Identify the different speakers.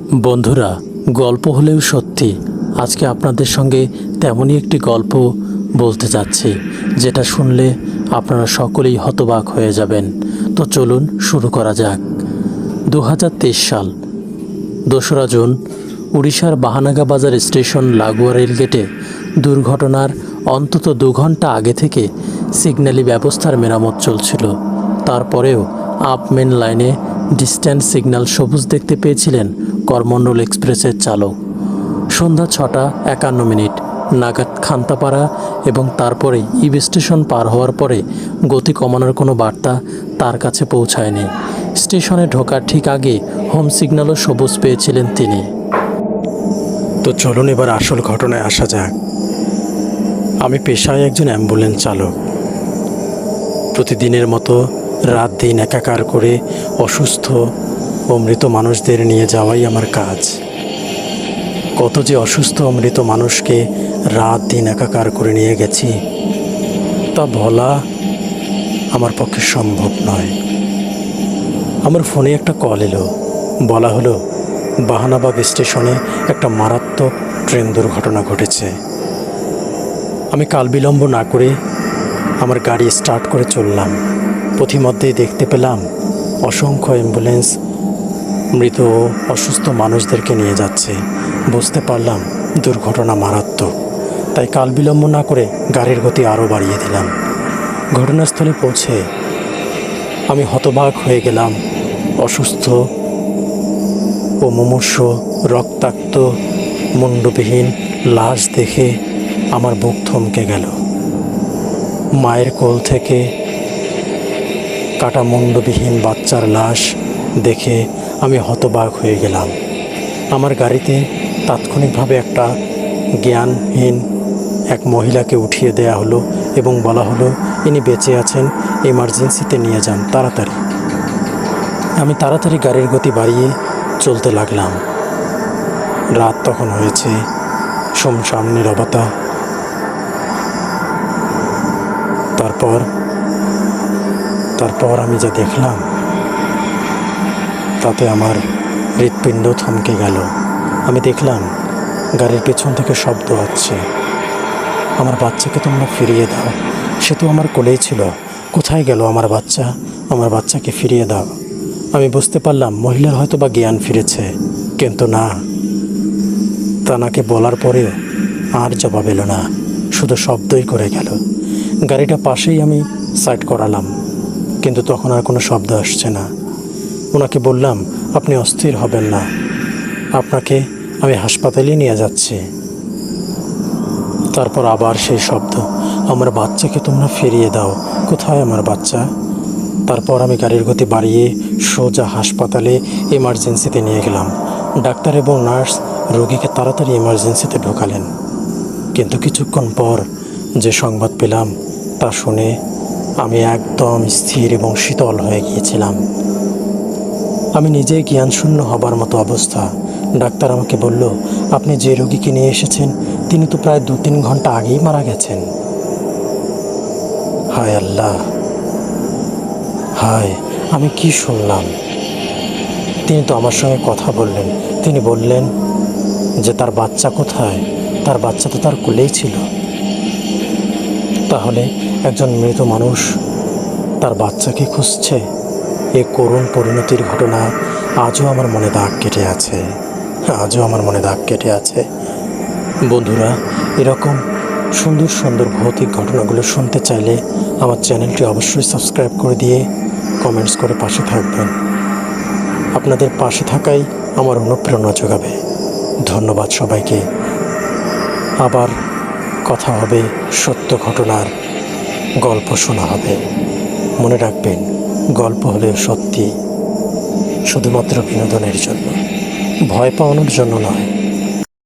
Speaker 1: বন্ধুরা, গল্প হলেও সত্যি আজকে আপনাদের সঙ্গে তেমনই একটি গল্প বলতে যাচ্ছি, যেটা শুনলে আপনারা সকলেই হতবাক হয়ে যাবেন। তো চলুন শুরু করা যাক। 2023 সাল 2রা জুন উড়িষ্যার বাহানাগাবাজার স্টেশন লাগোয়া রেলগেটে দুর্ঘটনার অন্তত 2 ঘন্টা আগে থেকে সিগন্যালি ব্যবস্থার মেরামত চলছিল। তারপরেও আপ মেন লাইনে ডিস্ট্যান্স সিগন্যাল সবুজ দেখতে পেয়েছিলেন করমণ্ডল এক্সপ্রেসের চালক। সন্ধ্যা 6:51 নাগাদ খান্তাপাড়া এবং তারপরে ইব স্টেশন পার হওয়ার পরে গতি কমানোর কোনো বার্তা তার কাছে পৌঁছায়নি। স্টেশনে ঢোকার ঠিক আগে হোম সিগন্যালও সবুজ পেয়েছিলেন তিনি। তো চলুন এবার আসল ঘটনায় আসা যাক। আমি পেশায় একজন অ্যাম্বুলেন্স চালক। প্রতিদিনের মতো রাত দিন একাকার করে অসুস্থ ও মৃত মানুষদের নিয়ে যাওয়াই আমার কাজ। কত যে অসুস্থ ও মৃত মানুষকে রাত দিন একাকার করে নিয়ে গেছি তা বলা আমার পক্ষে সম্ভব নয়। আমার ফোনে একটা কল এলো। বলা হলো বাহানাবাগ স্টেশনে একটা মারাত্মক ট্রেন দুর্ঘটনা ঘটেছে। আমি কাল বিলম্ব না করে আমার গাড়ি স্টার্ট করে চললাম। পথিমধ্যেই দেখতে পেলাম অসংখ্য অ্যাম্বুলেন্স মৃত ও অসুস্থ মানুষদেরকে নিয়ে যাচ্ছে। বুঝতে পারলাম দুর্ঘটনা মারাত্মক। তাই কাল বিলম্ব না করে গাড়ির গতি আরও বাড়িয়ে দিলাম। ঘটনাস্থলে পৌঁছে আমি হতবাক হয়ে গেলাম। অসুস্থ ও মুমূর্ষ রক্তাক্ত মুণ্ডবিহীন লাশ দেখে আমার বুক থমকে গেল। মায়ের কোল থেকে কাটা মুণ্ডবিহীন বাচ্চার লাশ দেখে আমি হতবাক হয়ে গেলাম। আমার গাড়িতে তাৎক্ষণিকভাবে একটা জ্ঞানহীন এক মহিলাকে উঠিয়ে দেয়া হলো এবং বলা হলো ইনি বেঁচে আছেন, এমার্জেন্সিতে নিয়ে যান তাড়াতাড়ি। আমি তাড়াতাড়ি গাড়ির গতি বাড়িয়ে চলতে লাগলাম। রাত তখন হয়েছে, শুনশান নীরবতা। তারপর আমি যা দেখলাম তাতে আমার হৃৎপিণ্ড থমকে গেল। আমি দেখলাম গাড়ির পেছন থেকে শব্দ হচ্ছে, আমার বাচ্চাকে তোমরা ফিরিয়ে দাও, সে তো আমার কোলেই ছিল, কোথায় গেল আমার বাচ্চা, আমার বাচ্চাকে ফিরিয়ে দাও। আমি বুঝতে পারলাম মহিলার হয়তো বা জ্ঞান ফিরেছে, কিন্তু না, তানাকে বলার পরেও আর জবাব এলো না, শুধু শব্দই করে গেল। গাড়িটা পাশেই আমি সাইড করালাম, কিন্তু তখন আর কোনো শব্দ আসছে না। ওনাকে বললাম আপনি অস্থির হবেন না, আপনাকে আমি হাসপাতালে নিয়ে যাচ্ছি। তারপর আবার সেই শব্দ, আমার বাচ্চাকে তোমরা ফিরিয়ে দাও, কোথায় আমার বাচ্চা। তারপর আমি গাড়ির গতি বাড়িয়ে সোজা হাসপাতালে এমার্জেন্সিতে নিয়ে গেলাম। ডাক্তার এবং নার্স রোগীকে তাড়াতাড়ি এমার্জেন্সিতে ঢোকালেন। কিন্তু কিছুক্ষণ পর যে সংবাদ পেলাম তা শুনে আমি একদম স্থির এবং শীতল হয়ে গিয়েছিলাম। আমি নিজেই জ্ঞানশূন্য হবার মতো অবস্থা। ডাক্তার আমাকে বলল, আপনি যে রোগীকে নিয়ে এসেছেন তিনি তো প্রায় 2-3 ঘন্টা আগেই মারা গেছেন। হায় আল্লাহ, হায়, আমি কি শুনলাম। তিনি তো আমার সঙ্গে কথা বললেন। তিনি বললেন যে তার বাচ্চা কোথায়, তার বাচ্চা তো তার কোলেই ছিল। তাহলে একজন মৃত মানুষ তার বাচ্চাকে খুঁজছে। এই করুণ পরিণতির ঘটনা আজও আমার মনে দাগ কেটে আছে। বন্ধুরা, এরকম সুন্দর সুন্দর ভৌতিক ঘটনাগুলো শুনতে চাইলে আমার চ্যানেলটি অবশ্যই সাবস্ক্রাইব করে দিয়ে কমেন্টস করে পাশে থাকবেন। আপনাদের পাশে থাকাই আমার অনুপ্রেরণা যোগাবে। ধন্যবাদ সবাইকে। আবার কথা হবে, সত্য ঘটনার গল্প শোনা হবে। মনে রাখবেন, গল্প হলেও সত্যি, শুধুমাত্র বিনোদনের জন্য, ভয় পাওয়ানোর জন্য নয়।